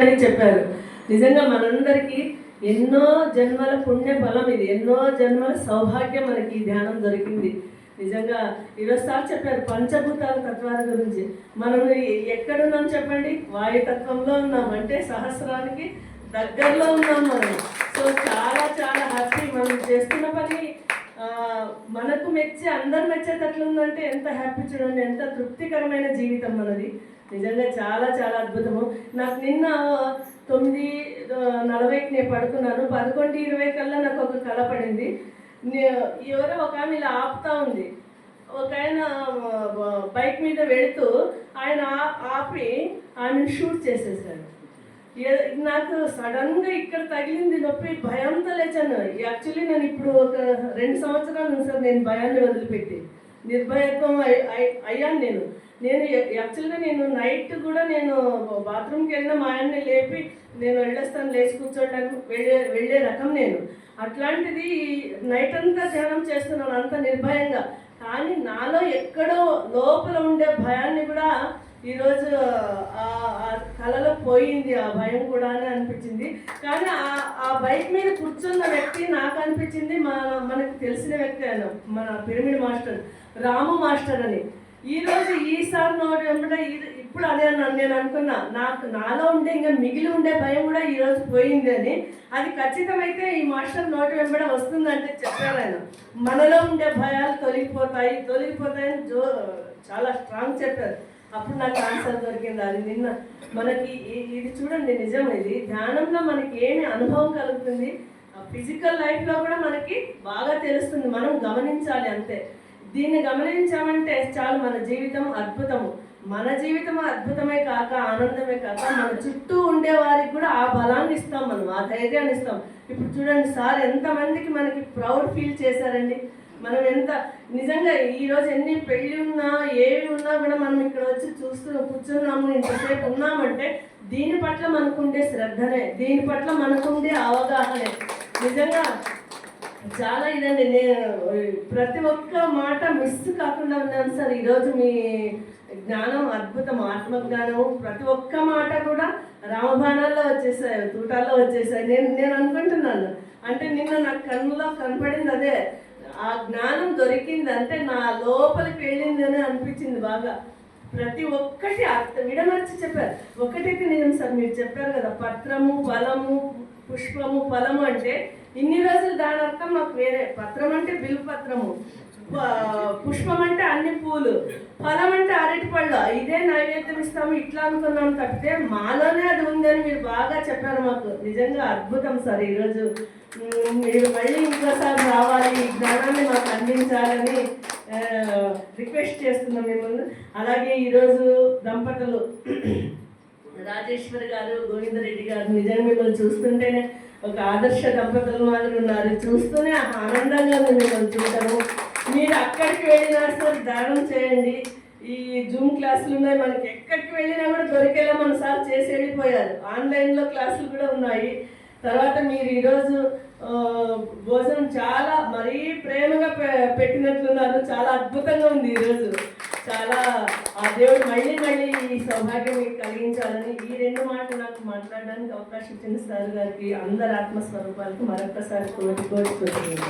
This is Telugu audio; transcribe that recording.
అని చెప్పారు. నిజంగా మనందరికీ ఎన్నో జన్మల పుణ్య ఫలం ఇది, ఎన్నో జన్మల సౌభాగ్యం మనకి ఈ ధ్యానం దొరికింది. నిజంగా ఈరోజు సార్ చెప్పారు పంచభూతాల తత్వాల గురించి. మనం ఎక్కడున్నాం చెప్పండి? వాయుతత్వంలో ఉన్నాం, అంటే సహస్రానికి దగ్గరలో ఉన్నాం మనం. సో చాలా చాలా హ్యాపీ. మనం చేస్తున్న పని మనకు మెచ్చి అందరు మెచ్చేటట్లుందంటే ఎంత హ్యాపీ చూడండి, ఎంత తృప్తికరమైన జీవితం మనది. నిజంగా చాలా చాలా అద్భుతము. నాకు నిన్న 9:40కి నేను పడుకున్నాను. 11:20 కల్లా నాకు ఒక కళ పడింది. ఎవరో ఒక ఆమె ఇలా ఆపుతా ఉంది. ఒక ఆయన బైక్ మీద వెళుతూ ఆయన ఆపి ఆమెను షూట్ చేసేసాడు. నాకు సడన్గా ఇక్కడ తగిలింది నొప్పి, భయంతో లేచాను. యాక్చువల్లీ నేను ఇప్పుడు ఒక 2 సంవత్సరాలు ఉంది సార్ నేను భయాన్ని వదిలిపెట్టి నిర్భయత్వం అయ్యాను. నేను యాక్చువల్గా నేను నైట్ కూడా నేను బాత్రూమ్కి వెళ్ళిన మా ఆయన్ని లేపి నేను వెళ్ళేస్తాను, లేచి కూర్చోడానికి వెళ్ళే రకం నేను. అట్లాంటిది నైట్ అంతా ధ్యానం చేస్తున్నాను అంత నిర్భయంగా. కానీ నాలో ఎక్కడో లోపల ఉండే భయాన్ని కూడా ఈరోజు ఆ కళలో పోయింది, ఆ భయం కూడా అని అనిపించింది. కానీ ఆ బైక్ మీద కూర్చున్న వ్యక్తి నాకు అనిపించింది మనకు తెలిసిన వ్యక్తి ఆయన, మన పిరమిడ్ మాస్టర్ రాము మాస్టర్ అని. ఈరోజు ఈసారి నోటి వెంబడ ఇప్పుడు అదే నేను అనుకున్నా, నాలో ఉండే ఇంకా మిగిలి ఉండే భయం కూడా ఈరోజు పోయింది అని. అది ఖచ్చితమైతే ఈ మాస్టర్ నోటి వెంబడ వస్తుందంటే చెప్పారు ఆయన. మనలో ఉండే భయాలు తొలగిపోతాయని చాలా స్ట్రాంగ్ చెప్పారు. అప్పుడు నాకు ఆన్సర్ దొరికింది. అది నిన్న మనకి ఇది చూడండి, నిజం ఇది. ధ్యానంలో మనకి ఏమి అనుభవం కలుగుతుంది, ఫిజికల్ లైఫ్లో కూడా మనకి బాగా తెలుస్తుంది. మనం గమనించాలి అంతే. దీన్ని గమనించామంటే చాలు, మన జీవితం అద్భుతము. మన జీవితం అద్భుతమే కాక ఆనందమే కాక మన చుట్టూ ఉండే వారికి కూడా ఆ బలాన్ని ఇస్తాం, మనం ఆ ధైర్యాన్ని ఇస్తాం. ఇప్పుడు చూడండి సార్ ఎంతమందికి మనకి ప్రౌడ్ ఫీల్ చేశారండి. మనం ఎంత నిజంగా ఈరోజు ఎన్ని పెళ్ళి ఉన్నా ఏవి ఉన్నా కూడా మనం ఇక్కడ వచ్చి కూర్చున్నాము, ఇంతసేపు ఉన్నామంటే దీని పట్ల మనకుండే శ్రద్ధనే, దీని పట్ల మనకుండే అవగాహనే. నిజంగా చాలా ఇదండి. నేను ప్రతి ఒక్క మాట మిస్ కాకుండా ఉన్నాను సార్. ఈరోజు మీ జ్ఞానం అద్భుతం, ఆత్మజ్ఞానం. ప్రతి ఒక్క మాట కూడా రామబాణాల్లో వచ్చేసాయి, తూటాల్లో వచ్చేసాయి. నేను అనుకుంటున్నాను, అంటే నిన్న నాకు కన్నులో కనపడింది అదే. ఆ జ్ఞానం దొరికింది అంటే నా లోపలికి వెళ్ళింది అని అనిపించింది బాగా. ప్రతి ఒక్కటి విడమర్చి చెప్పారు. ఒకటైతే నిజం సార్, మీరు చెప్పారు కదా పత్రము ఫలము పుష్పము ఫలము అంటే ఇన్ని రోజులు దాని అర్థం మాకు వేరే. పత్రం అంటే బిల్వపత్రము, పుష్పం అంటే అన్ని పూలు, ఫలం అంటే అరటిపళ్ళు, ఇదే నైవేద్యం ఇస్తాము ఇట్లా అనుకున్నాం తప్పితే మాలోనే అది ఉందని మీరు బాగా చెప్పారు మాకు. నిజంగా అద్భుతం సార్. ఈరోజు మీరు మళ్ళీ ఇంకోసారి రావాలి, ఈ జ్ఞానాన్ని మాకు అందించాలని రిక్వెస్ట్ చేస్తున్నాం మిమ్మల్ని. అలాగే ఈరోజు దంపతులు రాజేశ్వరి గారు, గోవిందరెడ్డి గారు, నిజంగా మిమ్మల్ని చూస్తుంటేనే ఒక ఆదర్శ దంపతుల మాదిరి ఉన్నారు. చూస్తూనే ఆనందంగా మిమ్మల్ని చూడటము. మీరు అక్కడికి వెళ్ళినా సార్ ధ్యానం చేయండి. ఈ జూమ్ క్లాసులు ఉన్నాయి, మనకి ఎక్కడికి వెళ్ళినా కూడా దొరికేలా మన సార్ చేసి వెళ్ళిపోయారు. ఆన్లైన్లో క్లాసులు కూడా ఉన్నాయి. తర్వాత మీరు ఈరోజు భోజనం చాలా మరీ ప్రేమగా పెట్టినట్లున్నారు. చాలా అద్భుతంగా ఉంది ఈరోజు. చాలా ఆ దేవుడు మళ్ళీ మళ్ళీ ఈ సౌభాగ్యం మీకు కలిగించాలని ఈ 2 మాటలు నాకు మాట్లాడడానికి అవకాశం ఇచ్చిన సార్ గారికి, అందరి ఆత్మస్వరూపాలకు మరొకసారి కోటి